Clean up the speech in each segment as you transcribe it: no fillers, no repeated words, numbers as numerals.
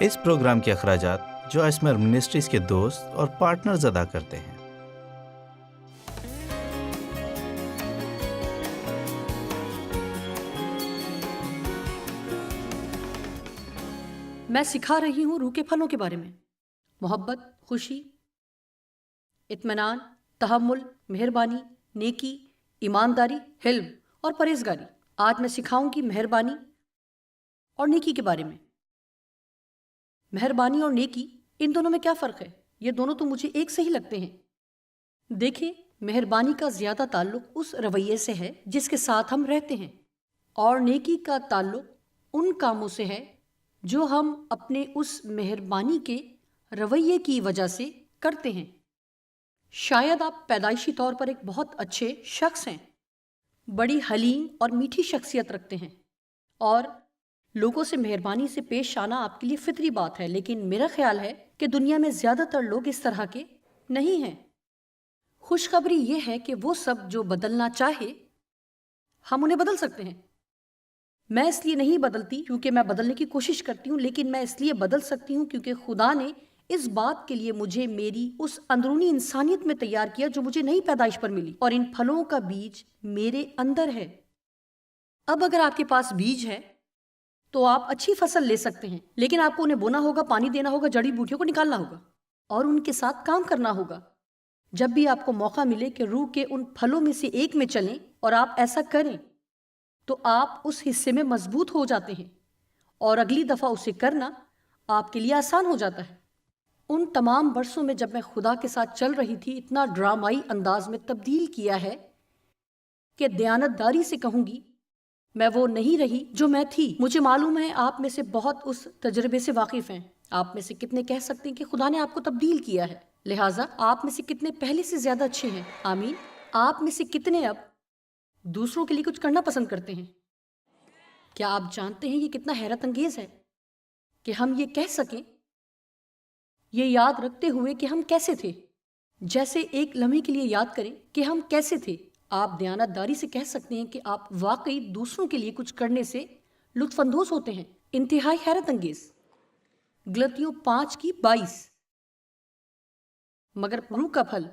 اس programme کے اخراجات جو اسمر منسٹریز کے دوست اور پارٹنرز ادا کرتے ہیں۔ میں سکھا رہی ہوں روح کے پھلوں کے بارے میں: محبت، خوشی، اطمینان، تحمل، مہربانی، نیکی، ایمانداری، حلم اور پرہیزگاری۔ آج میں سکھاؤں گی مہربانی اور نیکی کے بارے میں۔ مہربانی اور نیکی، ان دونوں میں کیا فرق ہے؟ یہ دونوں تو مجھے ایک سے ہی لگتے ہیں۔ دیکھیں، مہربانی کا زیادہ تعلق اس رویے سے ہے جس کے ساتھ ہم رہتے ہیں، اور نیکی کا تعلق ان کاموں سے ہے جو ہم اپنے اس مہربانی کے رویے کی وجہ سے کرتے ہیں۔ شاید آپ پیدائشی طور پر ایک بہت اچھے شخص ہیں، بڑی حلیم اور میٹھی شخصیت رکھتے ہیں، اور لوگوں سے مہربانی سے پیش آنا آپ کے لیے فطری بات ہے، لیکن میرا خیال ہے کہ دنیا میں زیادہ تر لوگ اس طرح کے نہیں ہیں۔ خوشخبری یہ ہے کہ وہ سب جو بدلنا چاہے، ہم انہیں بدل سکتے ہیں۔ میں اس لیے نہیں بدلتی کیونکہ میں بدلنے کی کوشش کرتی ہوں، لیکن میں اس لیے بدل سکتی ہوں کیونکہ خدا نے اس بات کے لیے مجھے میری اس اندرونی انسانیت میں تیار کیا جو مجھے نئی پیدائش پر ملی، اور ان پھلوں کا بیج میرے اندر ہے۔ اب اگر آپ کے پاس بیج ہے تو آپ اچھی فصل لے سکتے ہیں، لیکن آپ کو انہیں بونا ہوگا، پانی دینا ہوگا، جڑی بوٹیوں کو نکالنا ہوگا اور ان کے ساتھ کام کرنا ہوگا۔ جب بھی آپ کو موقع ملے کہ روح کے ان پھلوں میں سے ایک میں چلیں اور آپ ایسا کریں تو آپ اس حصے میں مضبوط ہو جاتے ہیں، اور اگلی دفعہ اسے کرنا آپ کے لیے آسان ہو جاتا ہے۔ ان تمام برسوں میں جب میں خدا کے ساتھ چل رہی تھی، اتنا ڈرامائی انداز میں تبدیل کیا ہے کہ دیانت داری سے کہوں گی میں وہ نہیں رہی جو میں تھی۔ مجھے معلوم ہے آپ میں سے بہت اس تجربے سے واقف ہیں۔ آپ میں سے کتنے کہہ سکتے ہیں کہ خدا نے آپ کو تبدیل کیا ہے؟ لہٰذا آپ میں سے کتنے پہلے سے زیادہ اچھے ہیں؟ آمین۔ آپ میں سے کتنے اب دوسروں کے لیے کچھ کرنا پسند کرتے ہیں؟ کیا آپ جانتے ہیں یہ کتنا حیرت انگیز ہے کہ ہم یہ کہہ سکیں، یہ یاد رکھتے ہوئے کہ ہم کیسے تھے؟ جیسے ایک لمحے کے لیے یاد کریں کہ ہم کیسے تھے۔ آپ دیانت داری سے کہہ سکتے ہیں کہ آپ واقعی دوسروں کے لیے کچھ کرنے سے لطف اندوز ہوتے ہیں۔ انتہائی حیرت انگیز۔ غلطیوں 5:22۔ مگر روح کا پھل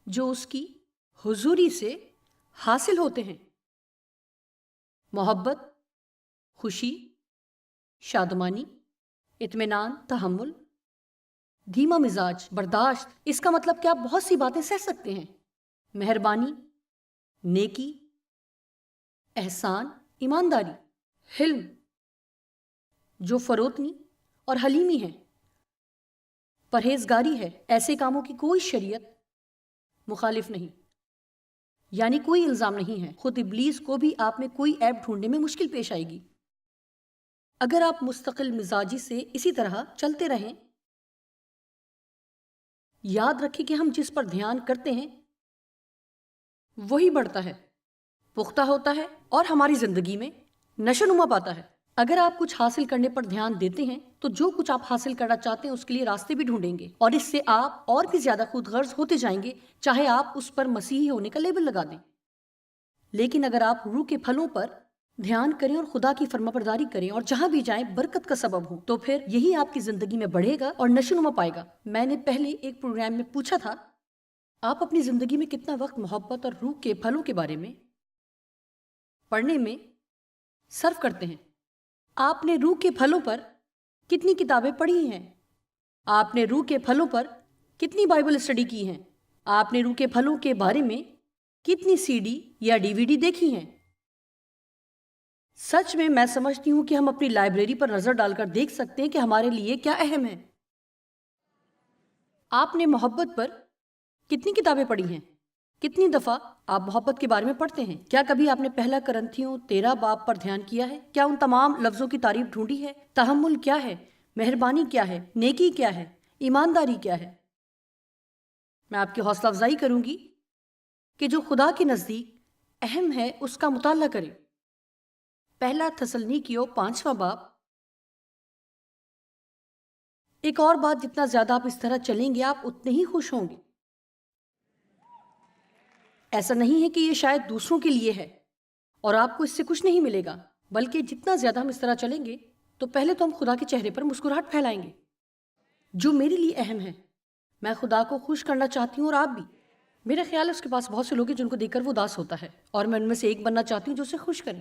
جو اس کی حضوری سے حاصل ہوتے ہیں: محبت، خوشی، شادمانی، اطمینان، تحمل، دھیما مزاج، برداشت۔ اس کا مطلب کہ آپ بہت سی باتیں سہ سکتے ہیں: مہربانی، نیکی، احسان، ایمانداری، حلم، جو فروتنی اور حلیمی ہے، پرہیزگاری ہے۔ ایسے کاموں کی کوئی شریعت مخالف نہیں، یعنی کوئی الزام نہیں ہے۔ خود ابلیس کو بھی آپ میں کوئی عیب ڈھونڈنے میں مشکل پیش آئے گی اگر آپ مستقل مزاجی سے اسی طرح چلتے رہیں۔ یاد رکھیں کہ ہم جس پر دھیان کرتے ہیں وہی بڑھتا ہے، پختہ ہوتا ہے اور ہماری زندگی میں نشو و نما پاتا ہے۔ اگر آپ کچھ حاصل کرنے پر دھیان دیتے ہیں تو جو کچھ آپ حاصل کرنا چاہتے ہیں اس کے لیے راستے بھی ڈھونڈیں گے، اور اس سے آپ اور بھی زیادہ خود غرض ہوتے جائیں گے، چاہے آپ اس پر مسیحی ہونے کا لیبل لگا دیں۔ لیکن اگر آپ روح کے پھلوں پر دھیان کریں اور خدا کی فرمانبرداری کریں اور جہاں بھی جائیں برکت کا سبب ہوں، تو پھر یہی آپ کی زندگی میں بڑھے گا اور نشو و نما پائے گا۔ میں نے پہلے ایک پروگرام میں پوچھا تھا، آپ اپنی زندگی میں کتنا وقت محبت اور روح کے پھلوں کے بارے میں پڑھنے میں صرف کرتے ہیں؟ آپ نے روح کے پھلوں پر کتنی کتابیں پڑھی ہیں؟ آپ نے روح کے پھلوں پر کتنی بائبل اسٹڈی کی ہیں؟ آپ نے روح کے پھلوں کے بارے میں کتنی CD یا DVD دیکھی ہیں؟ سچ میں سمجھتی ہوں کہ ہم اپنی لائبریری پر نظر ڈال کر دیکھ سکتے ہیں کہ ہمارے لیے کیا اہم ہے۔ آپ نے محبت پر کتنی کتابیں پڑھی ہیں؟ کتنی دفعہ آپ محبت کے بارے میں پڑھتے ہیں؟ کیا کبھی آپ نے پہلا کرنتھیوں 13 باب پر دھیان کیا ہے؟ کیا ان تمام لفظوں کی تعریف ڈھونڈی ہے؟ تحمل کیا ہے؟ مہربانی کیا ہے؟ نیکی کیا ہے؟ ایمانداری کیا ہے؟ میں آپ کی حوصلہ افزائی کروں گی کہ جو خدا کے نزدیک اہم ہے اس کا مطالعہ کریں۔ پہلا تھسلنیکیوں 5واں باب۔ ایک اور بات، جتنا زیادہ آپ اس طرح چلیں گے آپ اتنے ہی خوش ہوں گے۔ ایسا نہیں ہے کہ یہ شاید دوسروں کے لیے ہے اور آپ کو اس سے کچھ نہیں ملے گا، بلکہ جتنا زیادہ ہم اس طرح چلیں گے تو پہلے تو ہم خدا کے چہرے پر مسکراہٹ پھیلائیں گے، جو میرے لیے اہم ہے۔ میں خدا کو خوش کرنا چاہتی ہوں اور آپ بھی۔ میرا خیال ہے اس کے پاس بہت سے لوگ ہیں جن کو دیکھ کر وہ اداس ہوتا ہے، اور میں ان میں سے ایک بننا چاہتی ہوں جو اسے خوش کرے۔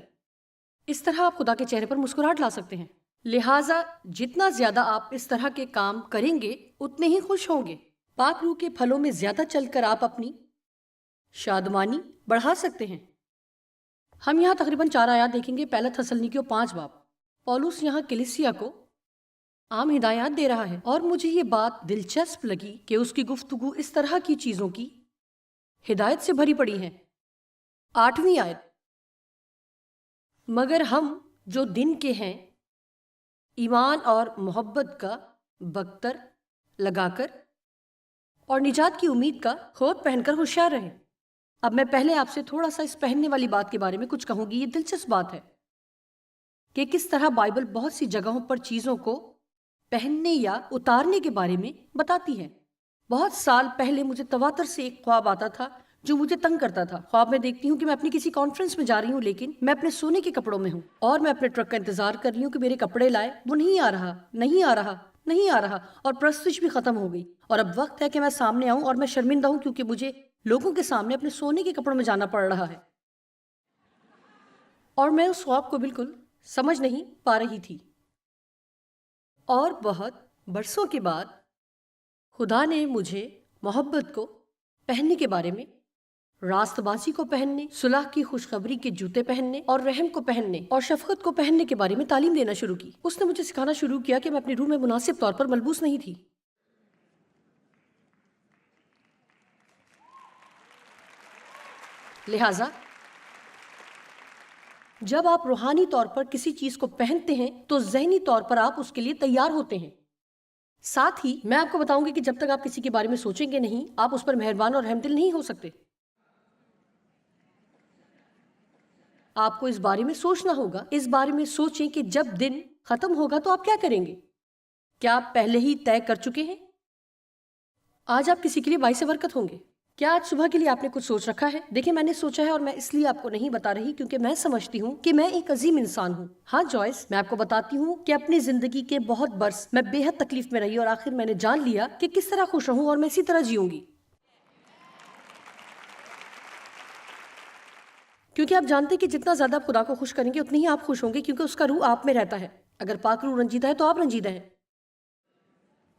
اس طرح آپ خدا کے چہرے پر مسکراہٹ لا سکتے ہیں۔ لہٰذا جتنا زیادہ آپ اس طرح کے کام کریں گے اتنے ہی خوش ہوں گے۔ پاک روح کے پھلوں میں زیادہ چل کر آپ اپنی شادمانی بڑھا سکتے ہیں۔ ہم یہاں تقریباً 4 آیات دیکھیں گے۔ پہلا تھسلنیکیوں 5 باب۔ پولس یہاں کلیسیا کو عام ہدایات دے رہا ہے، اور مجھے یہ بات دلچسپ لگی کہ اس کی گفتگو اس طرح کی چیزوں کی ہدایت سے بھری پڑی ہے۔ 8ویں آیت، مگر ہم جو دن کے ہیں ایمان اور محبت کا بکتر لگا کر اور نجات کی امید کا خوت پہن کر ہوشیار رہیں۔ اب میں پہلے آپ سے تھوڑا سا اس پہننے والی بات کے بارے میں کچھ کہوں گی۔ یہ دلچسپ بات ہے کہ کس طرح بائبل بہت سی جگہوں پر چیزوں کو پہننے یا اتارنے کے بارے میں بتاتی ہے۔ بہت سال پہلے مجھے تواتر سے ایک خواب آتا تھا جو مجھے تنگ کرتا تھا۔ خواب میں دیکھتی ہوں کہ میں اپنی کسی کانفرنس میں جا رہی ہوں، لیکن میں اپنے سونے کے کپڑوں میں ہوں، اور میں اپنے ٹرک کا انتظار کر رہی ہوں کہ میرے کپڑے لائے۔ وہ نہیں آ رہا، نہیں آ رہا، نہیں آ رہا، اور پرستش بھی ختم ہو گئی، اور اب وقت ہے کہ میں سامنے آؤں، اور میں شرمندہ ہوں کیونکہ مجھے لوگوں کے سامنے اپنے سونے کے کپڑوں میں جانا پڑ رہا ہے، اور میں اس خواب کو بالکل سمجھ نہیں پا رہی تھی۔ اور بہت برسوں کے بعد خدا نے مجھے محبت کو پہننے کے بارے میں، راست بازی کو پہننے، صلح کی خوشخبری کے جوتے پہننے، اور رحم کو پہننے اور شفقت کو پہننے کے بارے میں تعلیم دینا شروع کی۔ اس نے مجھے سکھانا شروع کیا کہ میں اپنی روح میں مناسب طور پر ملبوس نہیں تھی۔ لہٰذا جب آپ روحانی طور پر کسی چیز کو پہنتے ہیں تو ذہنی طور پر آپ اس کے لیے تیار ہوتے ہیں۔ ساتھ ہی میں آپ کو بتاؤں گی کہ جب تک آپ کسی کے بارے میں سوچیں گے نہیں، آپ اس پر مہربان اور رحم دل نہیں ہو سکتے۔ آپ کو اس بارے میں سوچنا ہوگا۔ اس بارے میں سوچیں کہ جب دن ختم ہوگا تو آپ کیا کریں گے؟ کیا آپ پہلے ہی طے کر چکے ہیں؟ آج آپ کسی کے لیے باعث برکت ہوں گے۔ کیا آج صبح کے لیے آپ نے کچھ سوچ رکھا ہے؟ دیکھیں، میں نے سوچا ہے، اور میں اس لیے آپ کو نہیں بتا رہی کیونکہ میں سمجھتی ہوں کہ میں ایک عظیم انسان ہوں۔ ہاں جوائس، میں آپ کو بتاتی ہوں کہ اپنی زندگی کے بہت برس میں بے حد تکلیف میں رہی، اور آخر میں نے جان لیا کہ کس طرح خوش رہوں، اور میں اسی طرح جیوں گی۔ کیونکہ آپ جانتے ہیں کہ جتنا زیادہ آپ خدا کو خوش کریں گے اتنی ہی آپ خوش ہوں گے، کیونکہ اس کا روح آپ میں رہتا ہے۔ اگر پاک روح رنجیدہ ہے تو آپ رنجیدہ ہیں،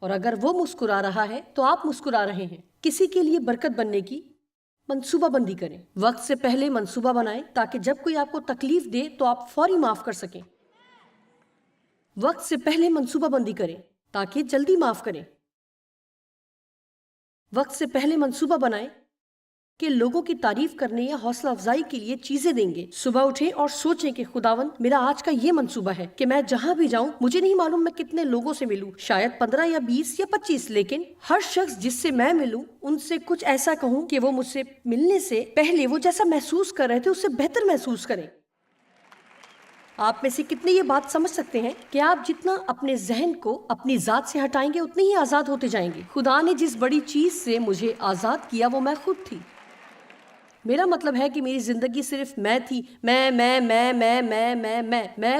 اور اگر وہ مسکرا رہا ہے تو آپ مسکرا رہے ہیں۔ کسی کے لیے برکت بننے کی منصوبہ بندی کریں۔ وقت سے پہلے منصوبہ بنائیں تاکہ جب کوئی آپ کو تکلیف دے تو آپ فوری معاف کر سکیں۔ وقت سے پہلے منصوبہ بندی کریں تاکہ جلدی معاف کریں۔ وقت سے پہلے منصوبہ بنائیں کہ لوگوں کی تعریف کرنے یا حوصلہ افزائی کے لیے چیزیں دیں گے۔ صبح اٹھیں اور سوچیں کہ خداوند، میرا آج کا یہ منصوبہ ہے کہ میں جہاں بھی جاؤں، مجھے نہیں معلوم میں کتنے لوگوں سے ملوں، شاید 15 یا 20 یا 25، لیکن ہر شخص جس سے میں ملوں ان سے کچھ ایسا کہوں کہ وہ مجھ سے ملنے سے پہلے وہ جیسا محسوس کر رہے تھے اس سے بہتر محسوس کریں۔ آپ میں سے کتنے یہ بات سمجھ سکتے ہیں کہ آپ جتنا اپنے ذہن کو اپنی ذات سے ہٹائیں گے اتنی ہی آزاد ہوتے جائیں گے؟ خدا نے جس بڑی چیز سے مجھے آزاد کیا وہ میں خود تھی۔ میرا مطلب ہے کہ میری زندگی صرف میں تھی، میں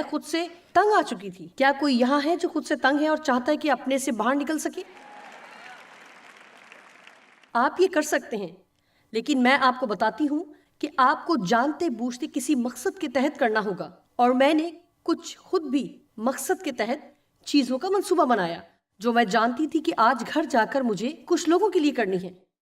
خود سے تنگ آ چکی تھی۔ کیا کوئی یہاں ہے جو خود سے تنگ ہے اور چاہتا ہے کہ اپنے سے باہر نکل سکے؟ آپ یہ کر سکتے ہیں، لیکن میں آپ کو بتاتی ہوں کہ آپ کو جانتے بوجھتے کسی مقصد کے تحت کرنا ہوگا، اور میں نے کچھ خود بھی مقصد کے تحت چیزوں کا منصوبہ بنایا جو میں جانتی تھی کہ آج گھر جا کر مجھے کچھ لوگوں کے لیے کرنی ہے،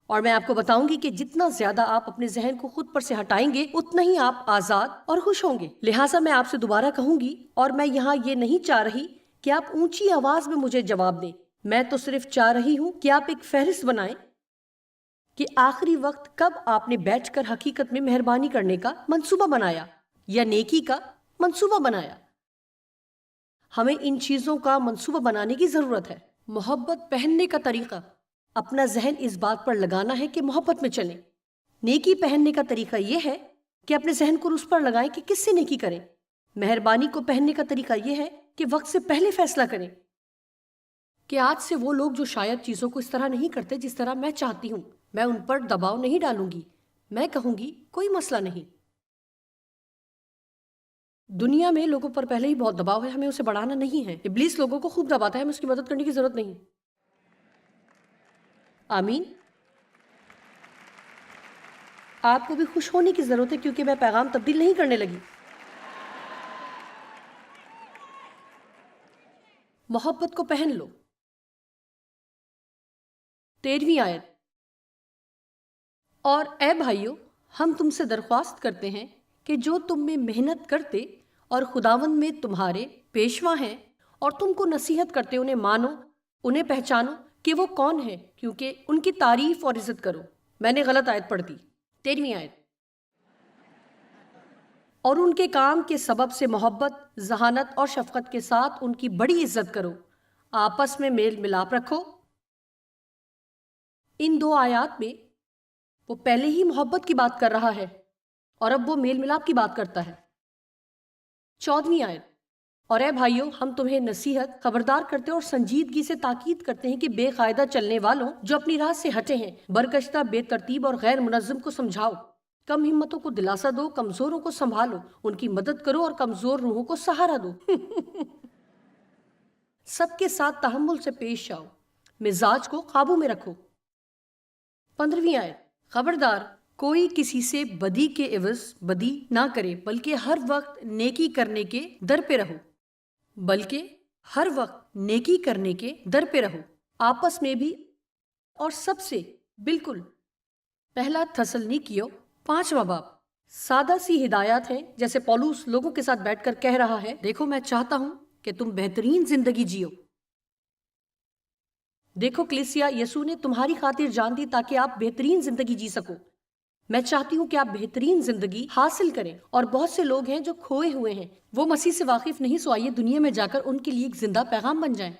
اور میں آپ کو بتاؤں گی کہ جتنا زیادہ آپ اپنے ذہن کو خود پر سے ہٹائیں گے اتنا ہی آپ آزاد اور خوش ہوں گے۔ لہٰذا میں آپ سے دوبارہ کہوں گی، اور میں یہاں یہ نہیں چاہ رہی کہ آپ اونچی آواز میں مجھے جواب دیں، میں تو صرف چاہ رہی ہوں کہ آپ ایک فہرست بنائیں کہ آخری وقت کب آپ نے بیٹھ کر حقیقت میں مہربانی کرنے کا منصوبہ بنایا یا نیکی کا منصوبہ بنایا۔ ہمیں ان چیزوں کا منصوبہ بنانے کی ضرورت ہے۔ محبت پہننے کا طریقہ، اپنا ذہن اس بات پر لگانا ہے کہ محبت میں چلیں۔ نیکی پہننے کا طریقہ یہ ہے کہ اپنے ذہن کو اس پر لگائیں کہ کس سے نیکی کریں۔ مہربانی کو پہننے کا طریقہ یہ ہے کہ وقت سے پہلے فیصلہ کریں کہ آج سے وہ لوگ جو شاید چیزوں کو اس طرح نہیں کرتے جس طرح میں چاہتی ہوں، میں ان پر دباؤ نہیں ڈالوں گی، میں کہوں گی کوئی مسئلہ نہیں۔ دنیا میں لوگوں پر پہلے ہی بہت دباؤ ہے، ہمیں اسے بڑھانا نہیں ہے۔ ابلیس لوگوں کو خوب دباتا ہے، ہمیں اس کی مدد کرنے کی ضرورت نہیں۔ آمین۔ آپ کو بھی خوش ہونے کی ضرورت ہے کیونکہ میں پیغام تبدیل نہیں کرنے لگی۔ محبت کو پہن لو۔ 13ویں آیت، اور اے بھائیو ہم تم سے درخواست کرتے ہیں کہ جو تم میں محنت کرتے اور خداوند میں تمہارے پیشوا ہیں اور تم کو نصیحت کرتے انہیں مانو، انہیں پہچانو کہ وہ کون ہے، کیونکہ ان کی تعریف اور عزت کرو۔ میں نے غلط آیت پڑھ دی۔ 13ویں آیت، اور ان کے کام کے سبب سے محبت، ذہانت اور شفقت کے ساتھ ان کی بڑی عزت کرو، آپس میں میل ملاپ رکھو۔ ان دو آیات میں وہ پہلے ہی محبت کی بات کر رہا ہے اور اب وہ میل ملاپ کی بات کرتا ہے۔ 14ویں آیت، اور اے بھائیو ہم تمہیں نصیحت، خبردار کرتے اور سنجیدگی سے تاکید کرتے ہیں کہ بے قاعدہ چلنے والوں جو اپنی راہ سے ہٹے ہیں، برگشتہ، بے ترتیب اور غیر منظم کو سمجھاؤ، کم ہمتوں کو دلاسا دو، کمزوروں کو سنبھالو، ان کی مدد کرو اور کمزور روحوں کو سہارا دو۔ سب کے ساتھ تحمل سے پیش آؤ، مزاج کو قابو میں رکھو۔ 15ویں آیت، خبردار کوئی کسی سے بدی کے عوض بدی نہ کرے، بلکہ ہر وقت نیکی کرنے کے در پہ رہو، آپس میں بھی اور سب سے۔ بالکل پہلا تھسلنیکیوں 5واں باب۔ سادہ سی ہدایات ہیں، جیسے پولوس لوگوں کے ساتھ بیٹھ کر کہہ رہا ہے، دیکھو میں چاہتا ہوں کہ تم بہترین زندگی جیو۔ دیکھو کلیسیا، یسوع نے تمہاری خاطر جان دی تاکہ آپ بہترین زندگی جی سکو۔ میں چاہتی ہوں کہ آپ بہترین زندگی حاصل کریں، اور بہت سے لوگ ہیں جو کھوئے ہوئے ہیں، وہ مسیح سے واقف نہیں، سو آئیے دنیا میں جا کر ان کے لیے ایک زندہ پیغام بن جائیں،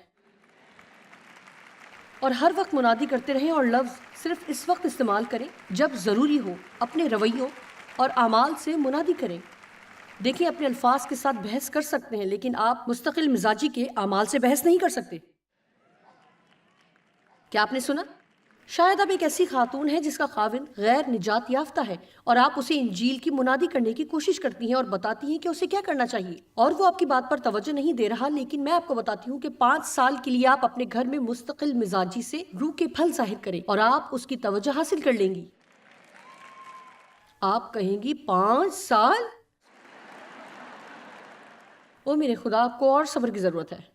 اور ہر وقت منادی کرتے رہیں، اور لفظ صرف اس وقت استعمال کریں جب ضروری ہو، اپنے رویوں اور اعمال سے منادی کریں۔ دیکھیں، اپنے الفاظ کے ساتھ بحث کر سکتے ہیں، لیکن آپ مستقل مزاجی کے اعمال سے بحث نہیں کر سکتے۔ کیا آپ نے سنا؟ شاید اب ایک ایسی خاتون ہے جس کا خاوند غیر نجات یافتہ ہے، اور آپ اسے انجیل کی منادی کرنے کی کوشش کرتی ہیں اور بتاتی ہیں کہ اسے کیا کرنا چاہیے، اور وہ آپ کی بات پر توجہ نہیں دے رہا، لیکن میں آپ کو بتاتی ہوں کہ 5 سال کے لیے آپ اپنے گھر میں مستقل مزاجی سے روح کے پھل ظاہر کریں، اور آپ اس کی توجہ حاصل کر لیں گی۔ آپ کہیں گی 5 سال؟ او میرے خدا، آپ کو اور صبر کی ضرورت ہے۔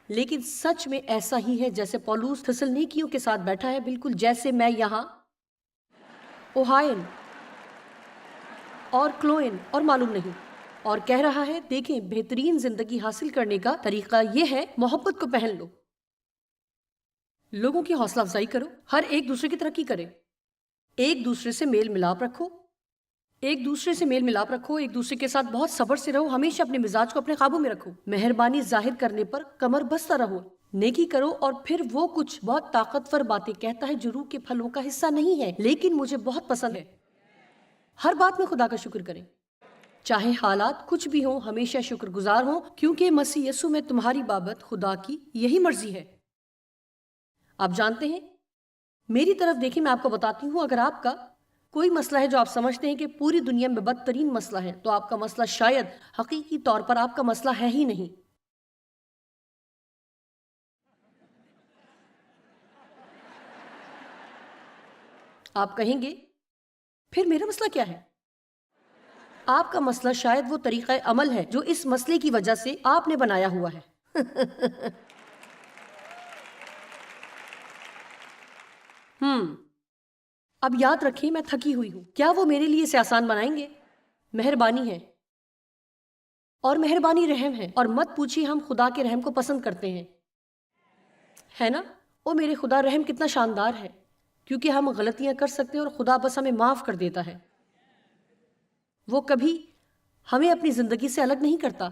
لیکن سچ میں ایسا ہی ہے جیسے پولوس تھسلنیکیوں کے ساتھ بیٹھا ہے، بالکل جیسے میں یہاں اوہائن اور کلوئن اور معلوم نہیں، اور کہہ رہا ہے، دیکھیں بہترین زندگی حاصل کرنے کا طریقہ یہ ہے، محبت کو پہن لو، لوگوں کی حوصلہ افزائی کرو، ہر ایک دوسرے کی ترقی کرے، ایک دوسرے سے میل ملاپ رکھو، ایک دوسرے کے ساتھ بہت صبر سے رہو، ہمیشہ اپنے مزاج کو اپنے قابو میں رکھو، مہربانی ظاہر کرنے پر کمر بستہ رہو، نیکی کرو، اور پھر وہ کچھ بہت طاقتور باتیں کہتا ہے جو روح کے پھلوں کا حصہ نہیں ہے، لیکن مجھے بہت پسند ہے۔ ہر بات میں خدا کا شکر کریں، چاہے حالات کچھ بھی ہوں، ہمیشہ شکر گزار ہوں، کیونکہ مسیح یسوع میں تمہاری بابت خدا کی یہی مرضی ہے۔ آپ جانتے ہیں، میری طرف دیکھیں، میں آپ کو بتاتی ہوں، اگر آپ کا کوئی مسئلہ ہے جو آپ سمجھتے ہیں کہ پوری دنیا میں بدترین مسئلہ ہے، تو آپ کا مسئلہ شاید حقیقی طور پر آپ کا مسئلہ ہے ہی نہیں۔ آپ کہیں گے، پھر میرا مسئلہ کیا ہے؟ آپ کا مسئلہ شاید وہ طریقہ عمل ہے جو اس مسئلے کی وجہ سے آپ نے بنایا ہوا ہے۔ اب یاد رکھیں، میں تھکی ہوئی ہوں، کیا وہ میرے لیے اسے آسان بنائیں گے؟ مہربانی ہے، اور مہربانی رحم ہے، اور مت پوچھیے ہم خدا کے رحم کو پسند کرتے ہیں، ہے نا؟ او میرے خدا، رحم کتنا شاندار ہے، کیونکہ ہم غلطیاں کر سکتے ہیں اور خدا بس ہمیں معاف کر دیتا ہے۔ وہ کبھی ہمیں اپنی زندگی سے الگ نہیں کرتا،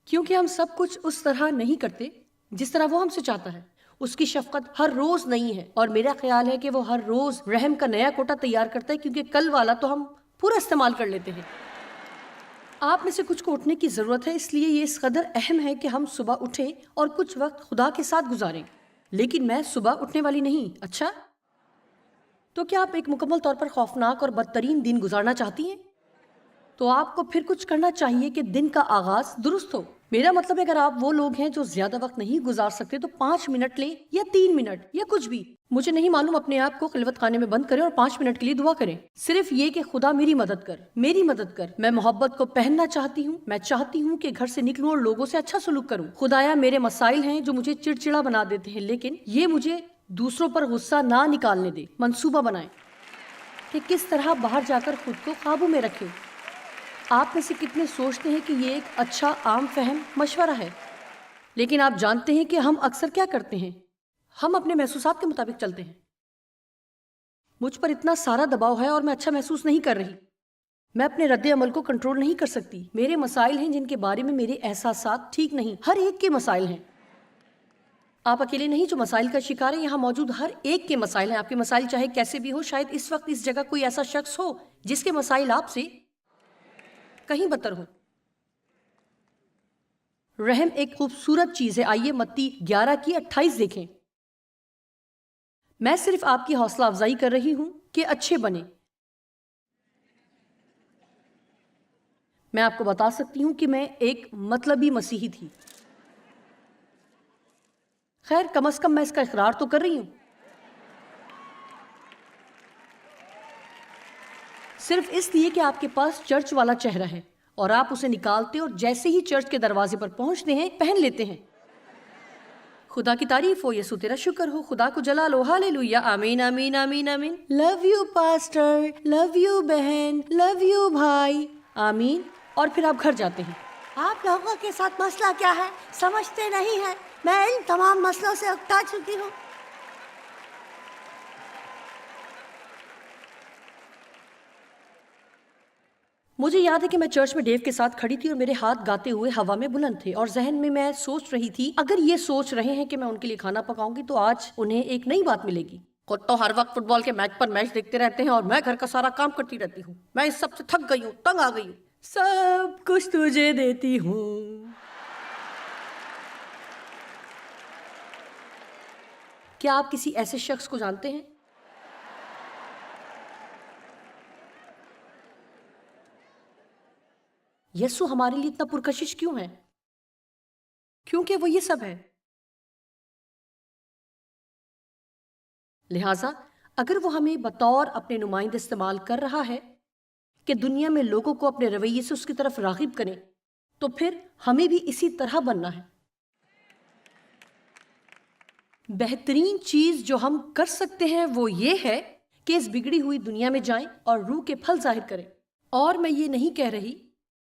کیونکہ ہم سب کچھ اس طرح نہیں کرتے جس طرح وہ ہم سے چاہتا ہے۔ اس کی شفقت ہر روز نہیں ہے، اور میرا خیال ہے کہ وہ ہر روز رحم کا نیا کوٹا تیار کرتا ہے، کیونکہ کل والا تو ہم پورا استعمال کر لیتے ہیں۔ آپ میں سے کچھ کو اٹھنے کی ضرورت ہے، اس لیے یہ اس قدر اہم ہے کہ ہم صبح اٹھیں اور کچھ وقت خدا کے ساتھ گزاریں، لیکن میں صبح اٹھنے والی نہیں۔ اچھا، تو کیا آپ ایک مکمل طور پر خوفناک اور بدترین دن گزارنا چاہتی ہیں؟ تو آپ کو پھر کچھ کرنا چاہیے کہ دن کا آغاز درست ہو۔ میرا مطلب ہے اگر آپ وہ لوگ ہیں جو زیادہ وقت نہیں گزار سکتے تو 5 منٹ لیں یا 3 منٹ یا کچھ بھی، مجھے نہیں معلوم، اپنے آپ کو خلوت خانے میں بند کریں اور 5 منٹ کے لیے دعا کریں، صرف یہ کہ خدا میری مدد کر، میری مدد کر، میں محبت کو پہننا چاہتی ہوں، میں چاہتی ہوں کہ گھر سے نکلوں اور لوگوں سے اچھا سلوک کروں۔ خدایا میرے مسائل ہیں جو مجھے چڑچڑا بنا دیتے ہیں، لیکن یہ مجھے دوسروں پر غصہ نہ نکالنے دے۔ منصوبہ بنائیں کہ کس طرح باہر جا کر خود کو قابو میں رکھیں۔ آپ میں سے کتنے سوچتے ہیں کہ یہ ایک اچھا عام فہم مشورہ ہے، لیکن آپ جانتے ہیں کہ ہم اکثر کیا کرتے ہیں؟ ہم اپنے محسوسات کے مطابق چلتے ہیں۔ مجھ پر اتنا سارا دباؤ ہے اور میں اچھا محسوس نہیں کر رہی، میں اپنے رد عمل کو کنٹرول نہیں کر سکتی، میرے مسائل ہیں جن کے بارے میں میرے احساسات ٹھیک نہیں، ہر ایک کے مسائل ہیں۔ آپ اکیلے نہیں جو مسائل کا شکار ہے، یہاں موجود ہر ایک کے مسائل ہیں۔ آپ کے مسائل چاہے کیسے بھی ہو، شاید اس وقت اس جگہ کوئی ایسا شخص ہو جس کے مسائل آپ سے کہیں بدتر ہو۔ رحم ایک خوبصورت چیز ہے۔ آئیے متی 11:28 دیکھیں۔ میں صرف آپ کی حوصلہ افزائی کر رہی ہوں کہ اچھے بنیں۔ میں آپ کو بتا سکتی ہوں کہ میں ایک مطلبی مسیحی تھی۔ خیر کم از کم میں اس کا اقرار تو کر رہی ہوں، صرف اس لیے کہ آپ کے پاس چرچ والا چہرہ ہے اور آپ اسے نکالتے اور جیسے ہی چرچ کے دروازے پر پہنچتے ہیں پہن لیتے ہیں۔ خدا کی تعریف ہو، یسوع تیرا شکر ہو، خدا کو جلال ہو، ہاللیلویا، آمین آمین آمین آمین۔ Love you pastor, love you بہن، لو یو بھائی، آمین۔ اور پھر آپ گھر جاتے ہیں۔ آپ لوگوں کے ساتھ مسئلہ کیا ہے؟ سمجھتے نہیں ہیں، میں ان تمام مسئلوں سے اکتا چکی ہوں۔ مجھے یاد ہے کہ میں چرچ میں ڈیو کے ساتھ کھڑی تھی اور میرے ہاتھ گاتے ہوئے ہوا میں بلند تھے، اور ذہن میں میں سوچ رہی تھی اگر یہ سوچ رہے ہیں کہ میں ان کے لیے کھانا پکاؤں گی تو آج انہیں ایک نئی بات ملے گی۔ خود تو ہر وقت فٹ بال کے میچ پر میچ دیکھتے رہتے ہیں اور میں گھر کا سارا کام کرتی رہتی ہوں، میں اس سب سے تھک گئی ہوں، تنگ آ گئی ہوں، سب کچھ تجھے دیتی ہوں۔ کیا آپ کسی ایسے شخص کو جانتے ہیں؟ یسوع ہمارے لیے اتنا پرکشش کیوں ہے؟ کیونکہ وہ یہ سب ہے۔ لہٰذا اگر وہ ہمیں بطور اپنے نمائندے استعمال کر رہا ہے کہ دنیا میں لوگوں کو اپنے رویے سے اس کی طرف راغب کریں، تو پھر ہمیں بھی اسی طرح بننا ہے۔ بہترین چیز جو ہم کر سکتے ہیں وہ یہ ہے کہ اس بگڑی ہوئی دنیا میں جائیں اور روح کے پھل ظاہر کریں۔ اور میں یہ نہیں کہہ رہی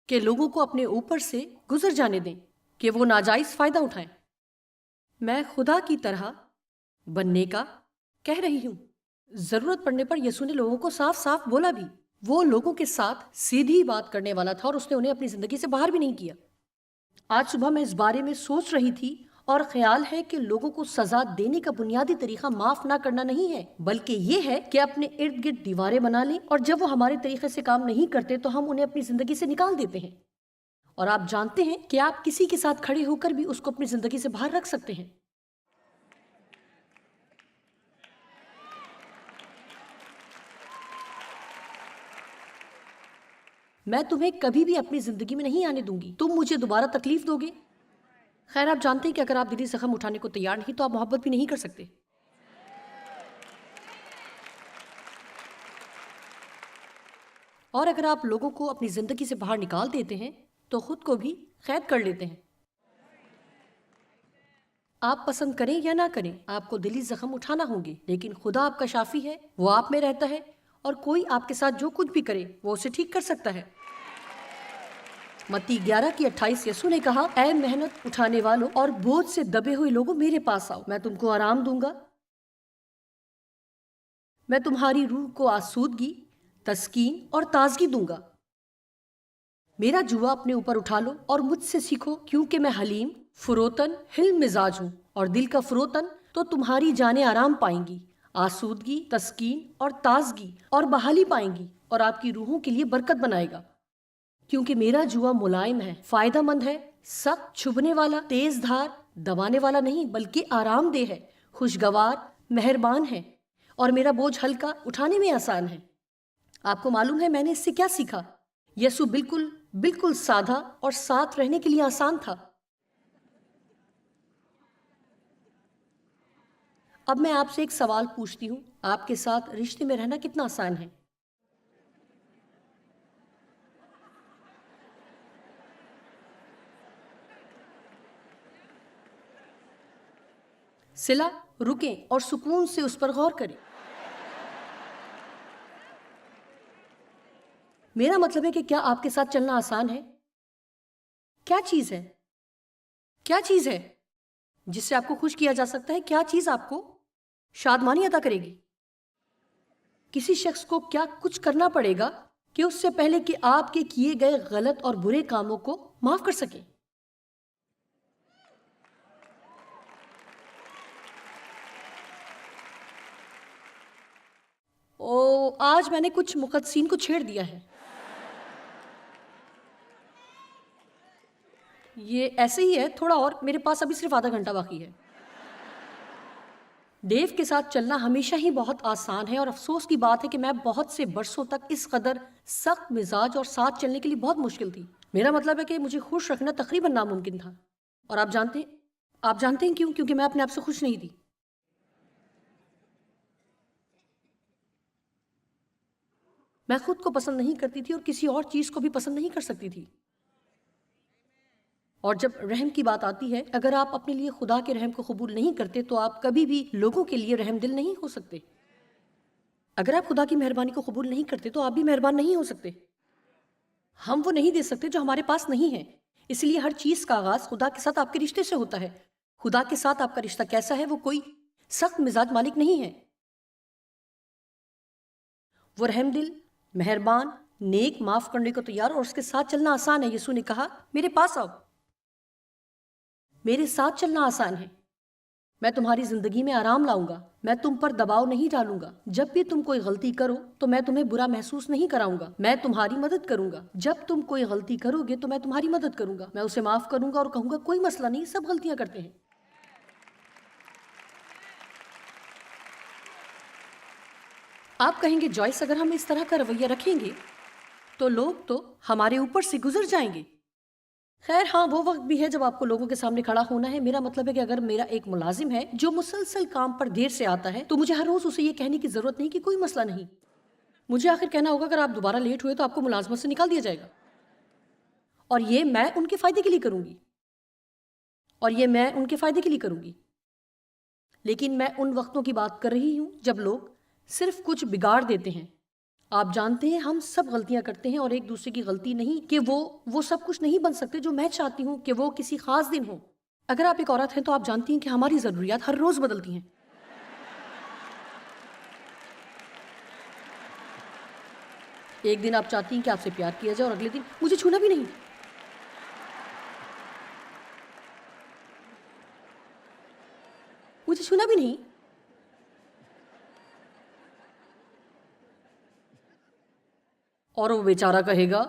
کہ لوگوں کو اپنے اوپر سے گزر جانے دیں کہ وہ ناجائز فائدہ اٹھائیں، میں خدا کی طرح بننے کا کہہ رہی ہوں۔ ضرورت پڑنے پر یسوع نے لوگوں کو صاف صاف بولا بھی، وہ لوگوں کے ساتھ سیدھی بات کرنے والا تھا اور اس نے انہیں اپنی زندگی سے باہر بھی نہیں کیا۔ آج صبح میں اس بارے میں سوچ رہی تھی اور خیال ہے کہ لوگوں کو سزا دینے کا بنیادی طریقہ معاف نہ کرنا نہیں ہے، بلکہ یہ ہے کہ اپنے ارد گرد دیواریں بنا لیں، اور جب وہ ہمارے طریقے سے کام نہیں کرتے تو ہم انہیں اپنی زندگی سے نکال دیتے ہیں۔ اور آپ جانتے ہیں کہ آپ کسی کے ساتھ کھڑے ہو کر بھی اس کو اپنی زندگی سے باہر رکھ سکتے ہیں۔ میں تمہیں کبھی بھی اپنی زندگی میں نہیں آنے دوں گی، تم مجھے دوبارہ تکلیف دو گے۔ خیر آپ جانتے ہیں کہ اگر آپ دلی زخم اٹھانے کو تیار نہیں تو آپ محبت بھی نہیں کر سکتے۔ اور اگر آپ لوگوں کو اپنی زندگی سے باہر نکال دیتے ہیں تو خود کو بھی قید کر لیتے ہیں۔ آپ پسند کریں یا نہ کریں، آپ کو دلی زخم اٹھانا ہوں گے، لیکن خدا آپ کا شافی ہے، وہ آپ میں رہتا ہے، اور کوئی آپ کے ساتھ جو کچھ بھی کرے وہ اسے ٹھیک کر سکتا ہے۔ متی 11:28 یسوع نے کہا، اے محنت اٹھانے والوں اور بوجھ سے دبے ہوئے لوگوں میرے پاس آؤ، میں تم کو آرام دوں گا۔ میں تمہاری روح کو آسودگی، تسکین اور تازگی دوں گا۔ میرا جوا اپنے اوپر اٹھا لو اور مجھ سے سیکھو، کیونکہ میں حلیم، فروتن، حلم مزاج ہوں، اور دل کا فروتن تو تمہاری جانیں آرام پائیں گی، آسودگی، تسکین اور تازگی اور بحالی پائیں گی، اور آپ کی روحوں کے لیے برکت بنائے گا۔ کیونکہ میرا جوا ملائم ہے، فائدہ مند ہے، سخت، چھبنے والا، تیز دھار، دبانے والا نہیں بلکہ آرام دہ ہے، خوشگوار، مہربان ہے، اور میرا بوجھ ہلکا، اٹھانے میں آسان ہے۔ آپ کو معلوم ہے میں نے اس سے کیا سیکھا؟ یسوع بالکل بالکل سادہ اور ساتھ رہنے کے لیے آسان تھا۔ اب میں آپ سے ایک سوال پوچھتی ہوں، آپ کے ساتھ رشتے میں رہنا کتنا آسان ہے؟ صلہ، رکیں اور سکون سے اس پر غور کریں۔ میرا مطلب ہے کہ کیا آپ کے ساتھ چلنا آسان ہے؟ کیا چیز ہے؟ کیا چیز ہے جس سے آپ کو خوش کیا جا سکتا ہے؟ کیا چیز آپ کو شادمانی عطا کرے گی؟ کسی شخص کو کیا کچھ کرنا پڑے گا کہ اس سے پہلے کہ آپ کے کیے گئے غلط اور برے کاموں کو معاف کر سکیں؟ آج میں نے کچھ مقدسین کو چھیڑ دیا ہے۔ یہ ایسے ہی ہے، تھوڑا اور، میرے پاس ابھی صرف آدھا گھنٹہ باقی ہے۔ ڈیو کے ساتھ چلنا ہمیشہ ہی بہت آسان ہے، اور افسوس کی بات ہے کہ میں بہت سے برسوں تک اس قدر سخت مزاج اور ساتھ چلنے کے لیے بہت مشکل تھی۔ میرا مطلب ہے کہ مجھے خوش رکھنا تقریباً ناممکن تھا۔ اور آپ جانتے ہیں کیوں؟ کیونکہ میں اپنے آپ سے خوش نہیں تھی۔ میں خود کو پسند نہیں کرتی تھی اور کسی اور چیز کو بھی پسند نہیں کر سکتی تھی۔ اور جب رحم کی بات آتی ہے، اگر آپ اپنے لیے خدا کے رحم کو قبول نہیں کرتے تو آپ کبھی بھی لوگوں کے لیے رحم دل نہیں ہو سکتے۔ اگر آپ خدا کی مہربانی کو قبول نہیں کرتے تو آپ بھی مہربان نہیں ہو سکتے۔ ہم وہ نہیں دے سکتے جو ہمارے پاس نہیں ہے۔ اس لیے ہر چیز کا آغاز خدا کے ساتھ آپ کے رشتے سے ہوتا ہے۔ خدا کے ساتھ آپ کا رشتہ کیسا ہے؟ وہ کوئی سخت مزاج مالک نہیں ہے۔ وہ رحم دل، مہربان، نیک، معاف کرنے کو تیار، اور اس کے ساتھ چلنا آسان ہے۔ یسوع نے کہا، میرے پاس آؤ، میرے ساتھ چلنا آسان ہے، میں تمہاری زندگی میں آرام لاؤں گا، میں تم پر دباؤ نہیں ڈالوں گا۔ جب بھی تم کوئی غلطی کرو تو میں تمہیں برا محسوس نہیں کراؤں گا، میں تمہاری مدد کروں گا۔ جب تم کوئی غلطی کرو گے تو میں تمہاری مدد کروں گا، میں اسے معاف کروں گا اور کہوں گا کوئی مسئلہ نہیں، سب غلطیاں کرتے ہیں۔ آپ کہیں گے جوائس، اگر ہم اس طرح کا رویہ رکھیں گے تو لوگ تو ہمارے اوپر سے گزر جائیں گے۔ خیر ہاں، وہ وقت بھی ہے جب آپ کو لوگوں کے سامنے کھڑا ہونا ہے۔ میرا مطلب ہے کہ اگر میرا ایک ملازم ہے جو مسلسل کام پر دیر سے آتا ہے تو مجھے ہر روز اسے یہ کہنے کی ضرورت نہیں کہ کوئی مسئلہ نہیں۔ مجھے آخر کہنا ہوگا اگر آپ دوبارہ لیٹ ہوئے تو آپ کو ملازمت سے نکال دیا جائے گا، اور یہ میں ان کے فائدے کے لیے کروں گی، لیکن میں ان وقتوں کی بات کر رہی ہوں جب لوگ صرف کچھ بگاڑ دیتے ہیں۔ آپ جانتے ہیں ہم سب غلطیاں کرتے ہیں، اور ایک دوسرے کی غلطی نہیں کہ وہ سب کچھ نہیں بن سکتے جو میں چاہتی ہوں کہ وہ کسی خاص دن ہو۔ اگر آپ ایک عورت ہیں تو آپ جانتی ہیں کہ ہماری ضروریات ہر روز بدلتی ہیں۔ ایک دن آپ چاہتی ہیں کہ آپ سے پیار کیا جائے اور اگلے دن مجھے چھونا بھی نہیں۔ اور وہ بیچارہ کہے گا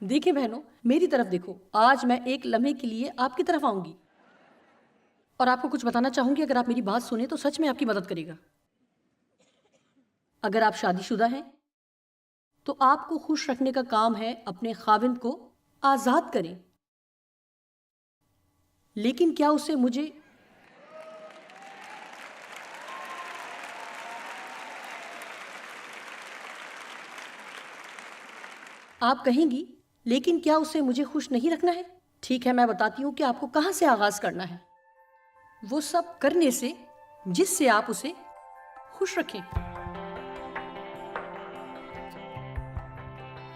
دیکھیں بہنوں، میری طرف دیکھو، آج میں ایک لمحے کے لیے آپ کی طرف آؤں گی اور آپ کو کچھ بتانا چاہوں گی۔ اگر آپ میری بات سنیں تو سچ میں آپ کی مدد کرے گا۔ اگر آپ شادی شدہ ہیں تو آپ کو خوش رکھنے کا کام ہے اپنے خاوند کو آزاد کریں، لیکن کیا اسے مجھے آپ کہیں گی لیکن کیا اسے مجھے خوش نہیں رکھنا ہے؟ ٹھیک ہے، میں بتاتی ہوں کہ آپ کو کہاں سے آغاز کرنا ہے۔ وہ سب کرنے سے جس سے آپ اسے خوش رکھیں۔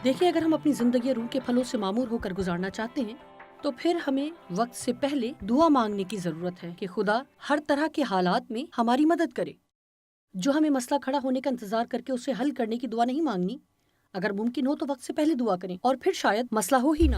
دیکھیں، اگر ہم اپنی زندگی روح کے پھلوں سے معمور ہو کر گزارنا چاہتے ہیں تو پھر ہمیں وقت سے پہلے دعا مانگنے کی ضرورت ہے کہ خدا ہر طرح کے حالات میں ہماری مدد کرے۔ جو ہمیں مسئلہ کھڑا ہونے کا انتظار کر کے اسے حل کرنے کی دعا نہیں مانگنی، اگر ممکن ہو تو وقت سے پہلے دعا کریں، اور پھر شاید مسئلہ ہو ہی نہ۔